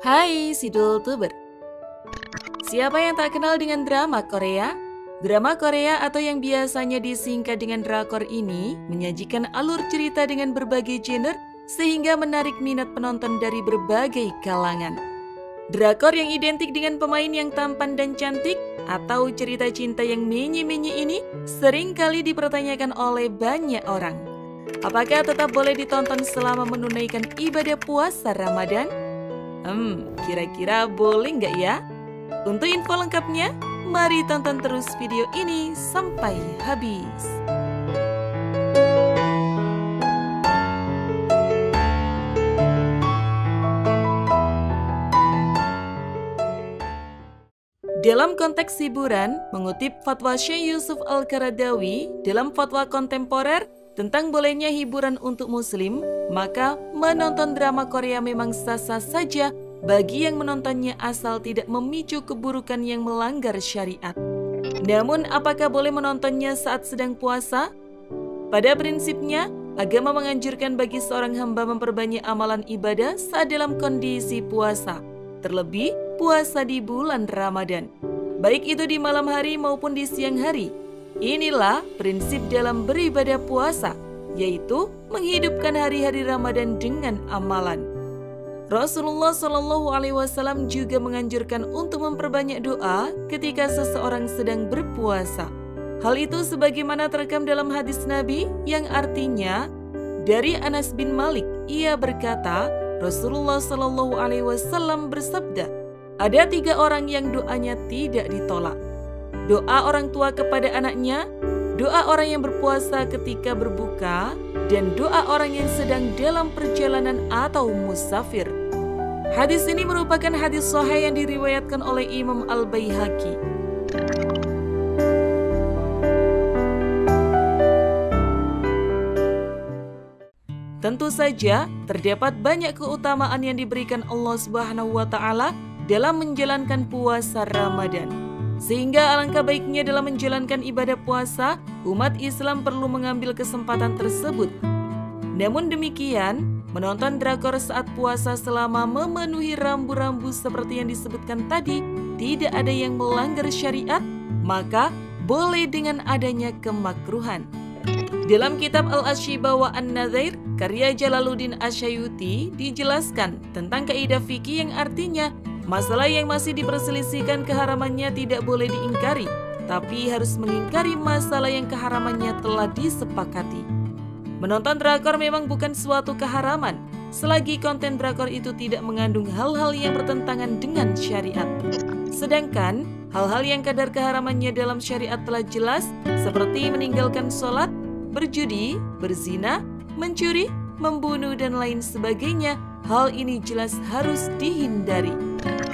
Hai Sidul Tuber. Siapa yang tak kenal dengan drama Korea? Drama Korea atau yang biasanya disingkat dengan drakor ini menyajikan alur cerita dengan berbagai genre sehingga menarik minat penonton dari berbagai kalangan. Drakor yang identik dengan pemain yang tampan dan cantik atau cerita cinta yang menye-menye ini seringkali dipertanyakan oleh banyak orang. Apakah tetap boleh ditonton selama menunaikan ibadah puasa Ramadan? Kira-kira boleh nggak ya? Untuk info lengkapnya, mari tonton terus video ini sampai habis. Dalam konteks hiburan, mengutip fatwa Syekh Yusuf Al-Qaradawi dalam fatwa kontemporer tentang bolehnya hiburan untuk muslim, maka menonton drama Korea memang sah-sah saja bagi yang menontonnya asal tidak memicu keburukan yang melanggar syariat. Namun, apakah boleh menontonnya saat sedang puasa? Pada prinsipnya, agama menganjurkan bagi seorang hamba memperbanyak amalan ibadah saat dalam kondisi puasa, terlebih puasa di bulan Ramadan, baik itu di malam hari maupun di siang hari. Inilah prinsip dalam beribadah puasa, yaitu menghidupkan hari-hari Ramadan dengan amalan. Rasulullah SAW juga menganjurkan untuk memperbanyak doa ketika seseorang sedang berpuasa. Hal itu sebagaimana terekam dalam hadis Nabi yang artinya dari Anas bin Malik, ia berkata, Rasulullah SAW bersabda, ada 3 orang yang doanya tidak ditolak. Doa orang tua kepada anaknya, doa orang yang berpuasa ketika berbuka, dan doa orang yang sedang dalam perjalanan atau musafir. Hadis ini merupakan hadis sahih yang diriwayatkan oleh Imam Al-Baihaqi. Tentu saja, terdapat banyak keutamaan yang diberikan Allah Subhanahu wa Ta'ala dalam menjalankan puasa Ramadan. Sehingga alangkah baiknya dalam menjalankan ibadah puasa, umat Islam perlu mengambil kesempatan tersebut. Namun demikian, menonton drakor saat puasa selama memenuhi rambu-rambu seperti yang disebutkan tadi tidak ada yang melanggar syariat, maka boleh dengan adanya kemakruhan. Dalam kitab Al-Ashiba wa An-Nadzair, karya Jalaluddin Asyayuti dijelaskan tentang kaidah fikih yang artinya masalah yang masih diperselisihkan keharamannya tidak boleh diingkari, tapi harus mengingkari masalah yang keharamannya telah disepakati. Menonton drakor memang bukan suatu keharaman, selagi konten drakor itu tidak mengandung hal-hal yang bertentangan dengan syariat. Sedangkan hal-hal yang kadar keharamannya dalam syariat telah jelas, seperti meninggalkan sholat, berjudi, berzina, mencuri, membunuh, dan lain sebagainya. Hal ini jelas harus dihindari.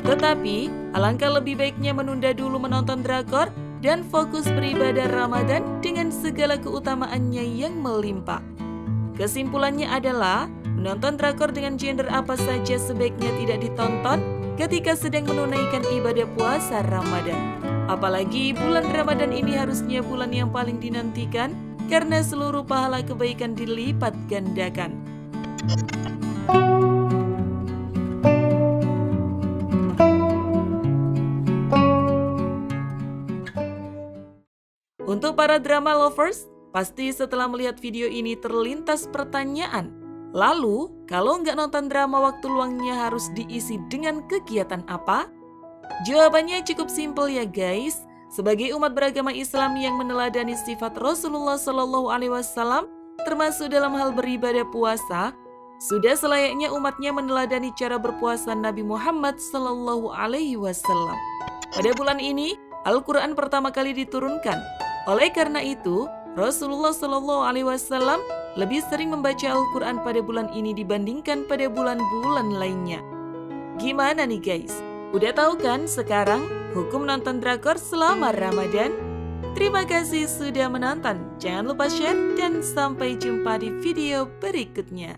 Tetapi, alangkah lebih baiknya menunda dulu menonton drakor dan fokus beribadah Ramadan dengan segala keutamaannya yang melimpah. Kesimpulannya adalah, menonton drakor dengan genre apa saja sebaiknya tidak ditonton ketika sedang menunaikan ibadah puasa Ramadan. Apalagi bulan Ramadan ini harusnya bulan yang paling dinantikan karena seluruh pahala kebaikan dilipat gandakan. Untuk para drama lovers, pasti setelah melihat video ini terlintas pertanyaan. Lalu, kalau nggak nonton drama, waktu luangnya harus diisi dengan kegiatan apa? Jawabannya cukup simpel ya guys. Sebagai umat beragama Islam yang meneladani sifat Rasulullah SAW, termasuk dalam hal beribadah puasa, sudah selayaknya umatnya meneladani cara berpuasa Nabi Muhammad SAW. Pada bulan ini, Al-Quran pertama kali diturunkan. Oleh karena itu, Rasulullah SAW lebih sering membaca Al-Quran pada bulan ini dibandingkan pada bulan-bulan lainnya. Gimana nih guys? Udah tahu kan sekarang hukum nonton drakor selama Ramadan? Terima kasih sudah menonton. Jangan lupa share dan sampai jumpa di video berikutnya.